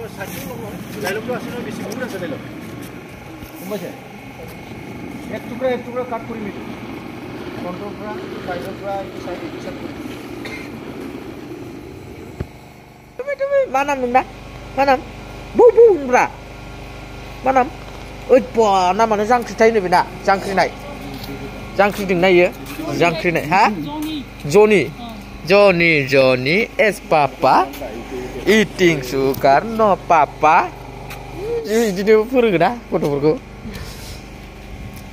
एक टुकड़ा काट करी मिट कंट्रोलफ्रा साइडफ्रा साइड हिसाब मा नाम नोंना मा नाम बौ बौ होनब्रा मा नाम ओइ बा नामानो जांख्रिथाय होनो बेना जांख्रिदों नायो जांख्रिनाय हा Johnny es papa eating sugar no papa बिदिनो फोरोङो ना गथ'फोरखौ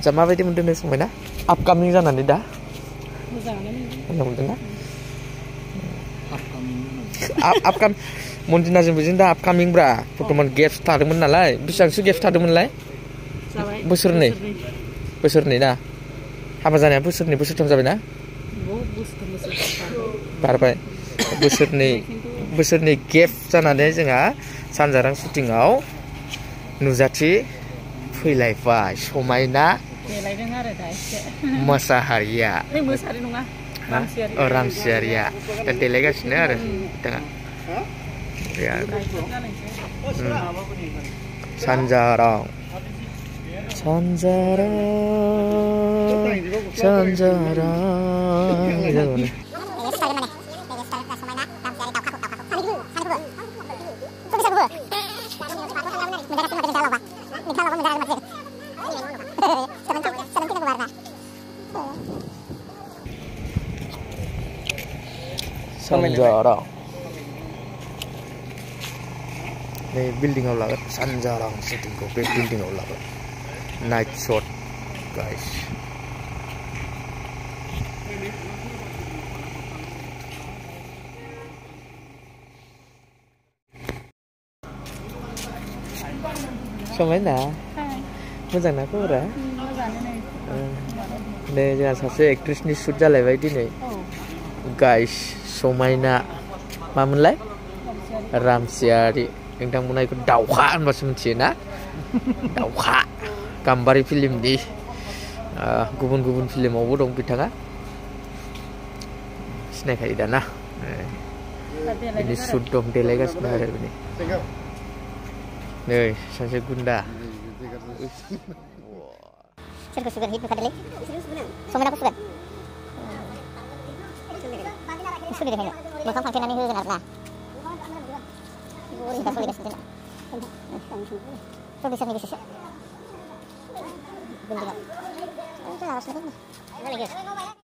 जा माबायदि मोनदों नों संबायना आपकामिं जानानै दा मोजां मोनदोंना आपकामिं मन्दिनाजों बेजों दा आपकामिं ब्रा बर्थमान गेप्स थादोंमोन नालाय बेसेबांसो गेप्स थादोंमोनलाय बोसोरनै ना हाबा जानाया बोसोरथाम जाबायना बारबाय बोसोरनै गेप जानानै जोंहा सानजारां शुटिंआव नुजाथि फैलायबाय समायना मोसाहारिया रामसियारिया दा देलायगासिनो आरो बिथाङा सानजारां Sanjarang ini building awal Sanjarang shooting ko building awal night shot guys समायना मोजां ना खबरा नै जोंहा सासे एक्ट्रेसनि शुट जालायबाय दिनै गाइस समायना मामोनलाय रामसियारि नोंथांमोना बेखौ दावखा होनबासो मिथियो ना दावखा गाम्बारि फिल्मनि गुबुन फिल्मावबो दं बिथाङा सिनायखायो दा ना बिनि शुट दं देलायगासिनो आरो बिनि नै सासे गुन्दा सोरखौ सुगोन हिट नुखादोंलै समायनाखौ सुगोन सोलिदों मोखां फांथेनानै होगोन आरो ना सिदा सोलिगासिनो प्रडिउसारनि गोसोसो बिल्डिंआव